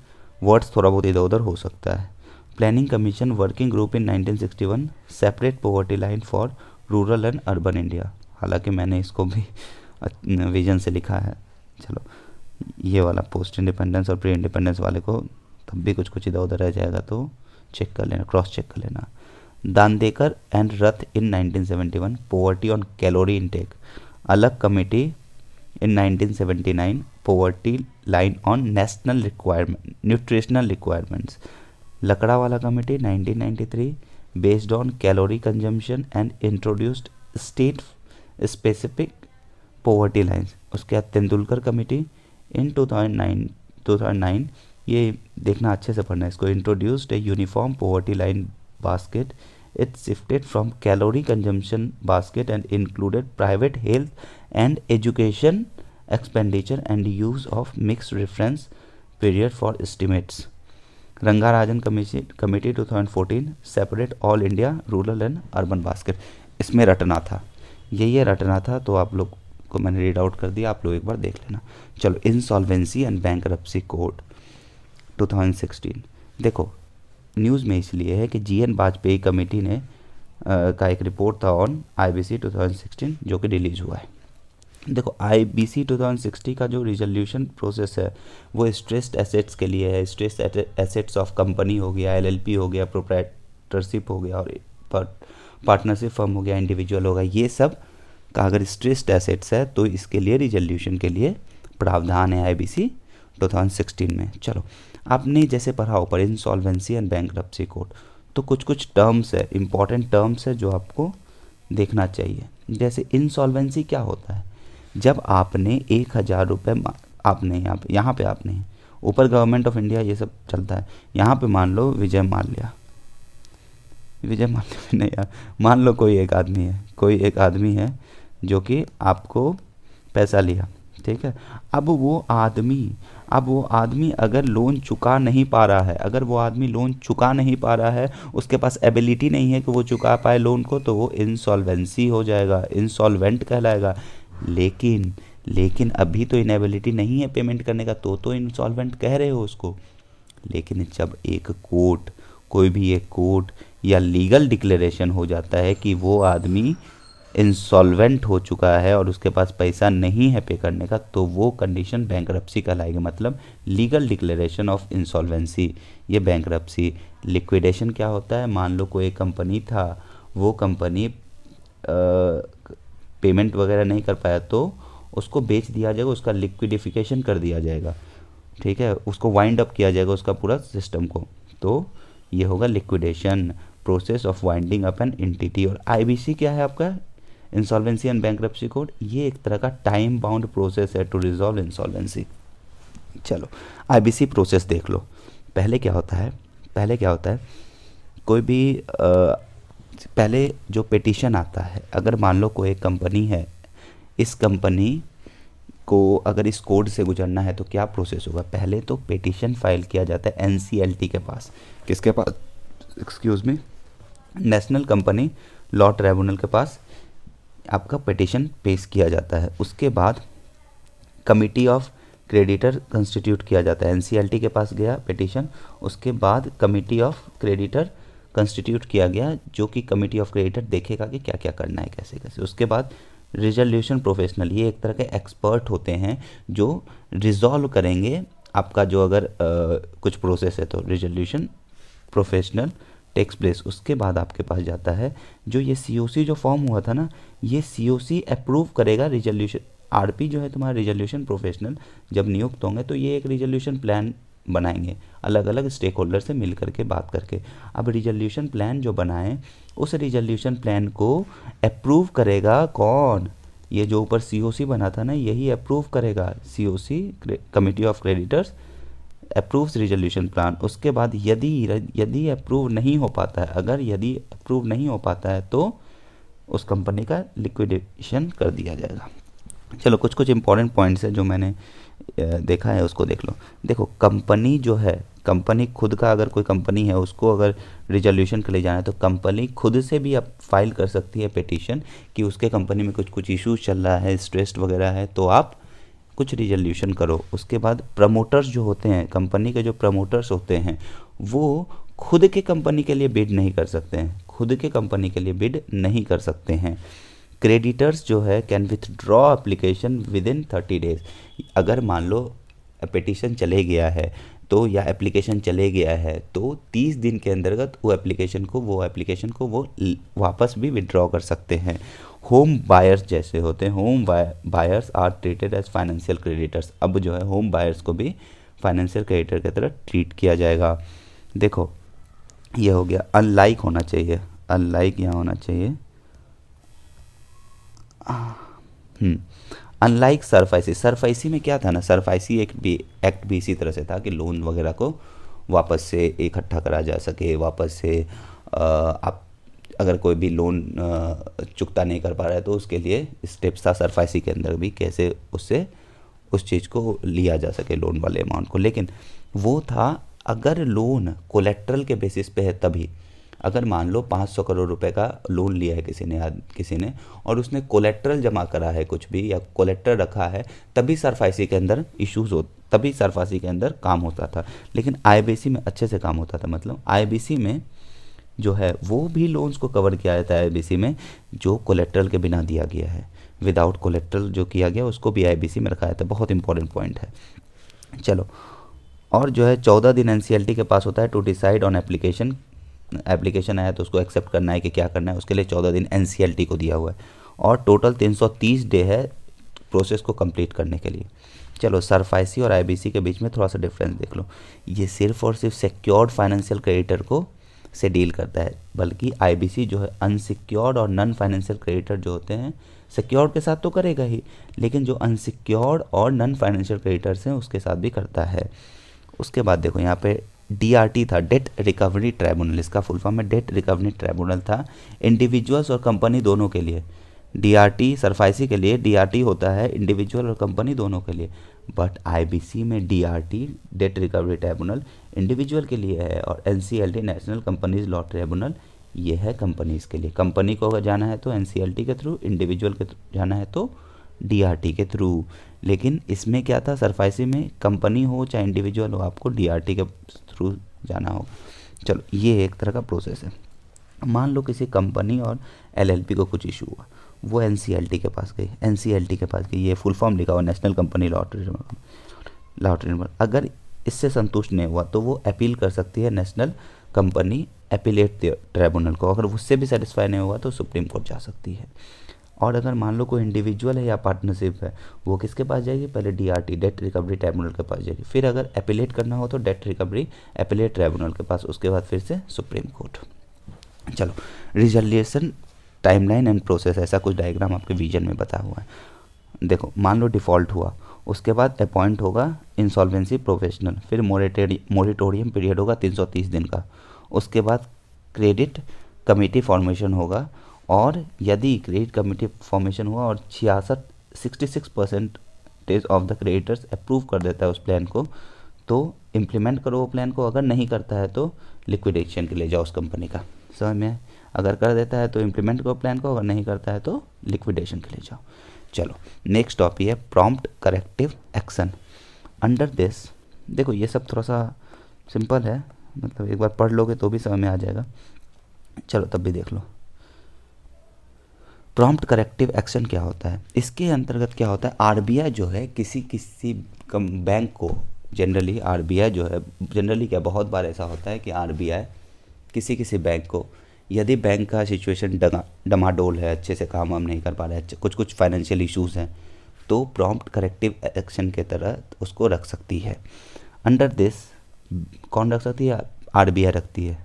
वर्ड्स थोड़ा बहुत इधर उधर हो सकता है। Planning commission working group in 1961, separate poverty line for rural and urban India, हालांकि मैंने इसको भी विजन से लिखा है। चलो ये वाला पोस्ट इंडिपेंडेंस और प्री इंडिपेंडेंस वाले को तब भी कुछ कुछ इधर उधर रह जाएगा तो चेक कर लेना, क्रॉस चेक कर लेना। Dandekar and Rath in 1971, poverty on calorie intake, अलग committee in 1979, poverty line on national requirement nutritional requirements, Lakdawala committee 1993, based on calorie consumption and introduced state specific poverty lines. उसके बाद तेंदुलकर कमेटी इन 2009, ये देखना अच्छे से पढ़ना है इसको, introduced a uniform poverty line basket, it shifted from calorie consumption basket and included private health and education expenditure and use of mix reference period for estimates. Rangarajan committee 2014, separate all India rural and urban basket. इसमें रटना था, ये रटना था, तो आप लोग को मैंने रीड आउट कर दिया, आप लोग एक बार देख लेना। चलो इंसॉल्वेंसी एंड बैंकरप्सी कोड 2016, देखो न्यूज़ में इसलिए है कि जीएन वाजपेयी कमेटी ने का एक रिपोर्ट था ऑन आईबीसी 2016 जो कि रिलीज हुआ है। देखो आईबीसी 2060 का जो रिजोल्यूशन प्रोसेस है वो स्ट्रेस्ड एसेट्स के लिए है। स्ट्रेस्ड एसेट्स ऑफ कंपनी हो गया, एलएलपी हो गया, प्रोप्राइटरशिप हो गया, और पार्टनरशिप फर्म हो गया, इंडिविजुअल होगा, ये सब का अगर स्ट्रेस्ड एसेट्स है तो इसके लिए रिजोल्यूशन के लिए प्रावधान है आईबीसी 2016 में। चलो, आपने जैसे पढ़ा ऊपर इंसॉल्वेंसी एंड बैंकरप्सी कोड, तो कुछ कुछ टर्म्स है, इंपॉर्टेंट टर्म्स है जो आपको देखना चाहिए। जैसे इंसॉल्वेंसी क्या होता है, जब आपने 1,000 रुपये आपने यहाँ पे आपने ऊपर गवर्नमेंट ऑफ इंडिया ये सब चलता है, यहाँ पे मान लो विजय माल्या नहीं यार, मान लो कोई एक आदमी है जो कि आपको पैसा लिया, ठीक है। अब वो आदमी अगर लोन चुका नहीं पा रहा है, उसके पास एबिलिटी नहीं है कि वो चुका पाए लोन को, तो वो इंसॉल्वेंसी हो जाएगा, इंसॉल्वेंट कहलाएगा। लेकिन अभी तो इनेबिलिटी नहीं है पेमेंट करने का, तो इंसॉल्वेंट कह रहे हो उसको। लेकिन जब कोई भी एक कोर्ट या लीगल डिक्लेरेशन हो जाता है कि वो आदमी इंसॉल्वेंट हो चुका है और उसके पास पैसा नहीं है पे करने का, तो वो कंडीशन बैंकरप्सी कहलाएगी। मतलब लीगल डिक्लेरेशन ऑफ इंसॉल्वेंसी, ये बैंकरप्सी। लिक्विडेशन क्या होता है, मान लो कोई कंपनी था, वो कंपनी पेमेंट वगैरह नहीं कर पाया तो उसको बेच दिया जाएगा, उसका लिक्विडिफिकेशन कर दिया जाएगा, ठीक है, उसको वाइंड अप किया जाएगा उसका पूरा सिस्टम को, तो ये होगा liquidation, process of winding up an entity. और आईबीसी क्या है आपका, इंसॉल्वेंसी एंड बैंकरप्सी कोड, ये एक तरह का टाइम बाउंड प्रोसेस है टू रिजॉल्व इंसॉल्वेंसी। चलो आईबीसी प्रोसेस देख लो। पहले क्या होता है, कोई भी पहले जो पिटीशन आता है, अगर मान लो कोई कंपनी है, इस कंपनी को अगर इस कोड से गुजरना है तो क्या प्रोसेस होगा, पहले तो पिटीशन फाइल किया जाता है एनसीएलटी के पास, किसके पास, नेशनल कंपनी लॉ ट्राइब्यूनल के पास आपका पिटीशन पेश किया जाता है। उसके बाद कमिटी ऑफ क्रेडिटर कंस्टिट्यूट किया जाता है, एनसीएलटी के पास गया पिटीशन, उसके बाद कमिटी ऑफ क्रेडिटर कंस्टिट्यूट किया गया, जो कि कमिटी ऑफ क्रेडिटर देखेगा कि क्या क्या करना है, कैसे कैसे। उसके बाद रिजोल्यूशन प्रोफेशनल, ये एक तरह के एक्सपर्ट होते हैं जो रिजॉल्व करेंगे आपका जो अगर कुछ प्रोसेस है, तो रिजोल्यूशन प्रोफेशनल टेक्स प्लेस। उसके बाद आपके पास जाता है जो ये सीओसी जो फॉर्म हुआ था ना, ये सीओसी अप्रूव करेगा रिजोल्यूशन। आरपी जो है तुम्हारा रिजोल्यूशन प्रोफेशनल जब नियुक्त होंगे तो ये एक रिजोल्यूशन प्लान बनाएंगे अलग अलग स्टेक होल्डर से मिल करके बात करके। अब रिजोल्यूशन प्लान जो बनाएं, उस रिजोल्यूशन प्लान को अप्रूव करेगा कौन, ये जो ऊपर सीओसी बना था ना, यही अप्रूव करेगा, COC committee of creditors approves resolution plan. उसके बाद यदि अप्रूव नहीं हो पाता है, यदि अप्रूव नहीं हो पाता है तो उस कंपनी का लिक्विडेशन कर दिया जाएगा। चलो कुछ कुछ इंपॉर्टेंट पॉइंट्स है जो मैंने देखा है, उसको देख लो। देखो कंपनी जो है, कंपनी खुद का अगर कोई कंपनी है, उसको अगर रिजोल्यूशन के लिए जाना है तो कंपनी खुद से भी आप फाइल कर सकती है पिटीशन कि उसके कंपनी में कुछ कुछ इश्यूज चल रहा है, स्ट्रेस वगैरह है, तो आप कुछ रिजोल्यूशन करो। उसके बाद प्रमोटर्स जो होते हैं, कंपनी के जो प्रमोटर्स होते हैं, वो खुद के कंपनी के लिए बिड नहीं कर सकते हैं, क्रेडिटर्स जो है can withdraw application with in 30 days. अगर मान लो पिटीशन चले गया है तो, या एप्लीकेशन चले गया है तो 30 दिन के अंतर्गत वो एप्लीकेशन को वो वापस भी विड्रॉ कर सकते हैं। होम बायर्स जैसे होते हैं, home buyers are treated as financial creditors. अब जो है होम बायर्स को भी फाइनेंशियल क्रेडिटर की तरह ट्रीट किया जाएगा। देखो ये हो गया, अनलाइक होना चाहिए, अनलाइक यहाँ होना चाहिए, अनलाइक सरफाइसी में क्या था ना, सरफाइसी एक्ट भी इसी तरह से था कि लोन वगैरह को वापस से इकट्ठा करा जा सके, वापस से आप अगर कोई भी लोन चुकता नहीं कर पा रहा है तो उसके लिए स्टेप्स था सरफाइसी के अंदर भी, कैसे उससे उस चीज़ को लिया जा सके लोन वाले अमाउंट को। लेकिन वो था अगर लोन कोलेट्रल के बेसिस पे है तभी। अगर मान लो 500 करोड़ रुपए का लोन लिया है किसी ने और उसने कोलेट्रल जमा करा है कुछ भी, या कोलेट्रल रखा है, तभी सरफाइसी के अंदर तभी सरफाइसी के अंदर काम होता था। लेकिन आईबीसी में अच्छे से काम होता था। मतलब आईबीसी में जो है वो भी लोन्स को कवर किया जाता है आईबीसी में, जो कोलेट्रल के बिना दिया गया है। विदाउट कोलेट्रल जो किया गया उसको भी आईबीसी में रखा जाता है, बहुत इंपॉर्टेंट पॉइंट है। चलो, और जो है 14 दिन एनसीएलटी के पास होता है to decide on application. Application आया तो उसको एक्सेप्ट करना है कि क्या करना है, उसके लिए 14 दिन एनसीएलटी को दिया हुआ है, और टोटल 330 डे है प्रोसेस को कंप्लीट करने के लिए। चलो, सरफाइसी और आईबीसी के बीच में थोड़ा सा डिफरेंस देख लो। ये सिर्फ और सिर्फ सिक्योर्ड फाइनेंशियल क्रेडिटर को से डील करता है, बल्कि आईबीसी जो है अनसिक्योर्ड और नॉन फाइनेंशियल क्रेडिटर जो होते हैं, सिक्योर्ड के साथ तो करेगा ही, लेकिन जो अनसिक्योर्ड और नॉन फाइनेंशियल क्रेडिटर्स हैं उसके साथ भी करता है। उसके बाद देखो यहाँ पे डीआरटी था, डेट रिकवरी ट्राइब्यूनल, इसका फुल फॉर्म है डेट रिकवरी ट्राइब्यूनल था, इंडिविजुअल्स और कंपनी दोनों के लिए। डीआरटी सरफाइसी के लिए डीआरटी होता है इंडिविजुअल और कंपनी दोनों के लिए, बट आईबीसी में DRT date recovery tribunal individual के लिए है, और NCLT national companies law tribunal ये है कंपनीज के लिए। कंपनी को अगर जाना है तो एनसीएलटी के थ्रू, इंडिविजुअल के जाना है तो डीआरटी के थ्रू। लेकिन इसमें क्या था, सरफाइसी में कंपनी हो चाहे इंडिविजुअल हो, आपको डीआरटी के थ्रू जाना होगा। चलो, ये एक तरह का प्रोसेस है। मान लो किसी कंपनी और एलएलपी को कुछ इशू हुआ, वो एनसीएलटी के पास गई, एनसीएलटी के पास गई, ये फुल फॉर्म लिखा हुआ नेशनल कंपनी लॉ ट्रिब्यूनल। अगर इससे संतुष्ट नहीं हुआ तो वो अपील कर सकती है नेशनल कंपनी एपीलेट ट्राइब्यूनल को, अगर उससे भी सेटिस्फाई नहीं हुआ तो सुप्रीम कोर्ट जा सकती है। और अगर मान लो कोई इंडिविजुअल है या पार्टनरशिप है, वो किसके पास जाएगी, पहले डीआरटी डेट रिकवरी ट्राइब्यूनल के पास जाएगी, फिर अगर एपीलेट करना हो तो डेट रिकवरी एपीलेट ट्राइब्यूनल के पास, उसके बाद फिर से सुप्रीम कोर्ट। चलो, रिजोल्यूशन टाइमलाइन एंड प्रोसेस, ऐसा कुछ डायग्राम आपके विजन में बता हुआ है। देखो, मान लो डिफ़ॉल्ट हुआ, उसके बाद अपॉइंट होगा इंसॉल्वेंसी प्रोफेशनल, फिर मोरेटोरियम पीरियड होगा 330 दिन का, उसके बाद क्रेडिट कमेटी फॉर्मेशन होगा, और यदि क्रेडिट कमेटी फॉर्मेशन हुआ और 66% ऑफ द क्रेडिटर्स अप्रूव कर देता है उस प्लान को, तो इम्प्लीमेंट करो वो प्लान को, अगर नहीं करता है तो लिक्विडेशन के लिए जाओ उस कंपनी का। समझ में? अगर कर देता है तो इम्प्लीमेंट करो प्लान को, अगर नहीं करता है तो लिक्विडेशन के लिए जाओ। चलो, नेक्स्ट टॉपिक है prompt corrective action. Under this, देखो ये सब थोड़ा सा सिंपल है, मतलब एक बार पढ़ लोगे तो भी समझ में आ जाएगा, चलो तब भी देख लो। प्रॉम्प्ट करेक्टिव एक्शन क्या होता है, इसके अंतर्गत क्या होता है, आरबीआई जो है किसी बैंक को, जनरली आरबीआई जो है, जनरली क्या बहुत बार ऐसा होता है कि आरबीआई किसी बैंक को, यदि बैंक का सिचुएशन डमाडोल है, अच्छे से काम वाम नहीं कर पा रहा है, कुछ फाइनेंशियल इश्यूज़ हैं, तो प्रॉम्प्ट करेक्टिव एक्शन के तहत उसको रख सकती है। अंडर दिस कौन रख सकती है, आरबीआई रखती है,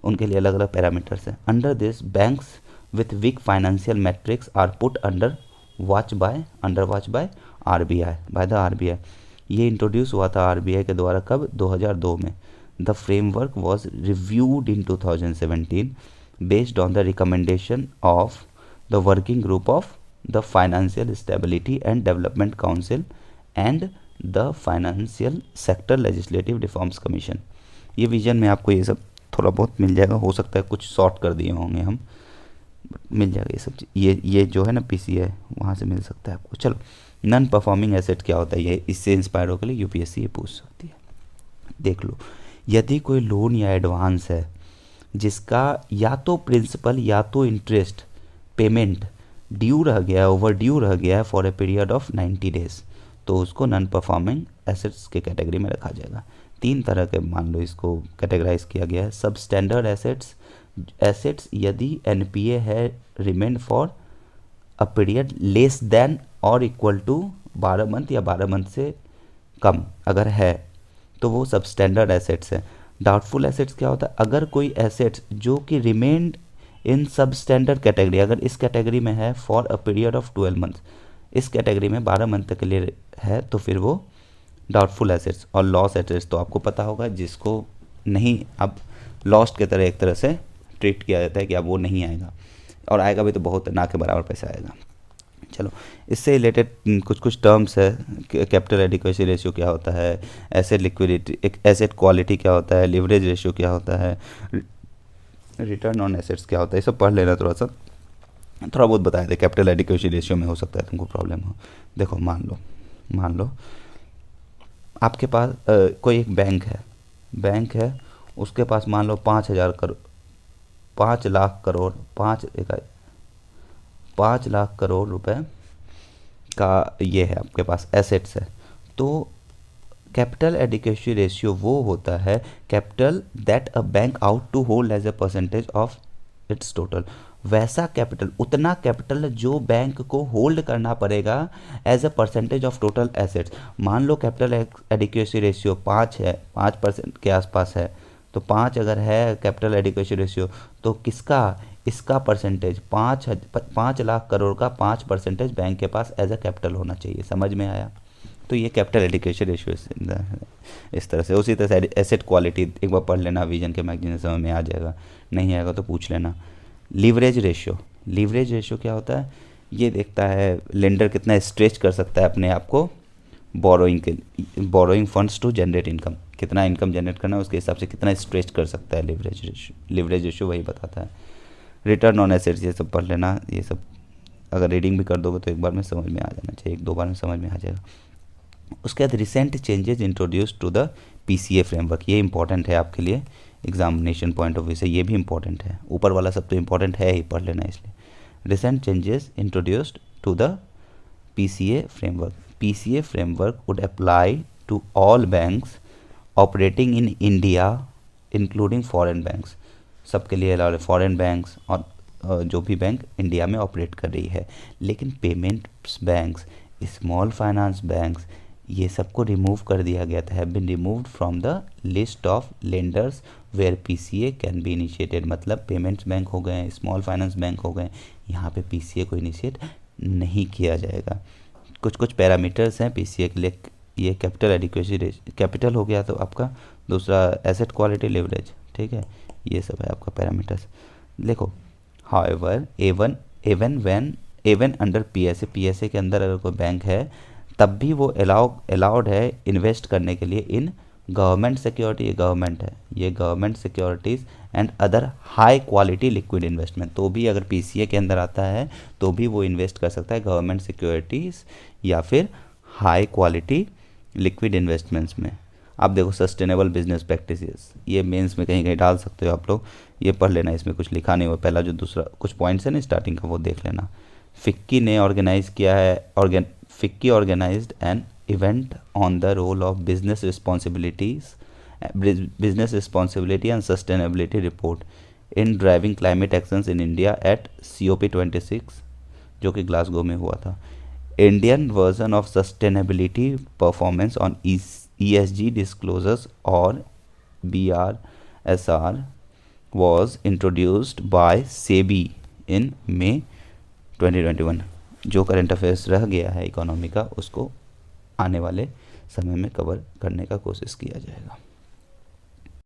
उनके लिए अलग अलग पैरामीटर्स हैं। Under this banks with weak financial metrics are put under watch by RBI, by the RBI. ये इंट्रोड्यूस हुआ था आरबीआई के द्वारा कब, 2002 में। The framework was reviewed in 2017 based on the recommendation of the working group of the Financial Stability and Development Council and the Financial Sector Legislative Reforms Commission। ये vision में आपको ये सब थोड़ा बहुत मिल जाएगा, हो सकता है कुछ शॉर्ट कर दिए होंगे हम, मिल जाएगा ये सब। ये जो है ना पीसीआई, वहाँ से मिल सकता है आपको। चलो, नॉन परफॉर्मिंग एसेट क्या होता है, ये इससे इंस्पायर होकर यूपीएससी ये पूछ सकती है, देख लो। यदि कोई लोन या एडवांस है जिसका या तो प्रिंसिपल या तो इंटरेस्ट पेमेंट ड्यू रह गया, ओवर ड्यू रह गया है for a period of 90 days, तो उसको नॉन परफॉर्मिंग एसेट्स के कैटेगरी में रखा जाएगा। 3 तरह के मान लो इसको कैटेगराइज किया गया है। सब स्टैंडर्ड एसेट्स यदि एनपीए है remain for a period less than और इक्वल टू 12 मंथ या 12 मंथ से कम अगर है तो वो सब स्टैंडर्ड एसेट्स है। डाउटफुल एसेट्स क्या होता है, अगर कोई एसेट्स जो कि रिमेन्ड इन सब स्टैंडर्ड कैटेगरी, अगर इस कैटेगरी में है for a period of 12 month, इस कैटेगरी में 12 मंथ तक के लिए है, तो फिर वो डाउटफुल एसेट्स। और लॉस एसेट्स तो आपको पता होगा, जिसको नहीं अब लॉस्ट के तरह एक तरह से ट्रीट किया जाता है कि अब वो नहीं आएगा, और आएगा भी तो बहुत ना के बराबर पैसा आएगा। चलो, इससे रिलेटेड कुछ टर्म्स है। कैपिटल एडिक्वेसी रेशियो क्या होता है, एसेट लिक्विडिटी, एसेट क्वालिटी क्या होता है, लिवरेज रेशियो क्या होता है, रिटर्न ऑन एसेट्स क्या होता है, ये सब पढ़ लेना, थोड़ा बहुत बताया था। कैपिटल एडिक्वेसी रेशियो में हो सकता है तुमको प्रॉब्लम हो। देखो, मान लो आपके पास कोई एक बैंक है, उसके पास मान लो 5,000 5 लाख करोड़ रुपए का ये है आपके पास एसेट्स है, तो कैपिटल एडिक्वेसी रेशियो वो होता है capital that a bank ought to hold as a percentage of its total. वैसा कैपिटल, उतना कैपिटल जो बैंक को होल्ड करना पड़ेगा as a percentage of total assets. मान लो कैपिटल एडिक्वेसी रेशियो 5 है, 5% के आसपास है, तो 5 अगर है कैपिटल एडिक्वेसी रेशियो, तो किसका, इसका परसेंटेज 5 लाख करोड़ का 5% बैंक के पास एज अ कैपिटल होना चाहिए। समझ में आया? तो ये कैपिटल एडिक्वेसी रेशियो इस तरह से। उसी तरह से एसेट क्वालिटी एक बार पढ़ लेना, विजन के मैगजीन समझ में आ जाएगा, नहीं आएगा तो पूछ लेना। लीवरेज रेशियो, लीवरेज रेशियो क्या होता है? ये देखता है लेंडर कितना स्ट्रेच कर सकता है अपने आप को borrowing funds to generate income, कितना इनकम जनरेट करना है उसके हिसाब से कितना स्ट्रेच कर सकता है लीवरेज रेशियो। लीवरेज रेशियो वही बताता है। रिटर्न ऑन एसेट्स ये सब पढ़ लेना, ये सब अगर रीडिंग भी कर दोगे तो एक बार में समझ में आ जाना चाहिए, 1-2 बार में समझ में आ जाएगा। उसके बाद recent changes introduce to the PCA framework, ये इंपॉर्टेंट है आपके लिए एग्जामिनेशन पॉइंट ऑफ व्यू से, ये भी इंपॉर्टेंट है। ऊपर वाला सब तो इंपॉर्टेंट है ही, पढ़ लेना इसलिए। Recent changes introduced to the PCA framework, PCA framework would apply to all banks operating in India including foreign banks, सबके लिए अलाउ है, फॉरेन बैंक्स और जो भी बैंक इंडिया में ऑपरेट कर रही है। लेकिन payments banks, small finance banks, ये सबको रिमूव कर दिया गया था, have been removed from the list of lenders where PCA can be initiated. मतलब पेमेंट्स बैंक हो गए, स्मॉल फाइनेंस बैंक हो गए, यहाँ पे पीसीए को इनिशिएट नहीं किया जाएगा। कुछ पैरामीटर्स हैं पीसीए के लिए, ये कैपिटल एडिक्वेसी कैपिटल हो गया तो आपका, दूसरा एसेट क्वालिटी लिवरेज, ठीक है, ये सब है आपका पैरामीटर्स। देखो हाउएवर इवन अंडर पीएसए के अंदर अगर कोई बैंक है तब भी वो अलाउड है इन्वेस्ट करने के लिए इन गवर्नमेंट सिक्योरिटी, ये गवर्नमेंट है, ये government securities and other high quality liquid investment, तो भी अगर पीसीए के अंदर आता है तो भी वो इन्वेस्ट कर सकता है गवर्नमेंट सिक्योरिटीज़ या फिर हाई क्वालिटी लिक्विड इन्वेस्टमेंट्स में। आप देखो सस्टेनेबल बिजनेस प्रैक्टिसेस, ये मेंस में कहीं कहीं डाल सकते हो आप लोग, ये पढ़ लेना, इसमें कुछ लिखा नहीं हुआ, पहला जो दूसरा कुछ पॉइंट्स है ना स्टार्टिंग का वो देख लेना। फिक्की ने ऑर्गेनाइज किया है, FICCI organised an event on the role of business responsibility and sustainability report in driving climate actions in India at COP26 जो कि ग्लासगो में हुआ था। Indian version of sustainability performance on ESG disclosures or BRSR was introduced by SEBI in May 2021। जो current affairs रह गया है economy का उसको आने वाले समय में कवर करने का कोशिश किया जाएगा।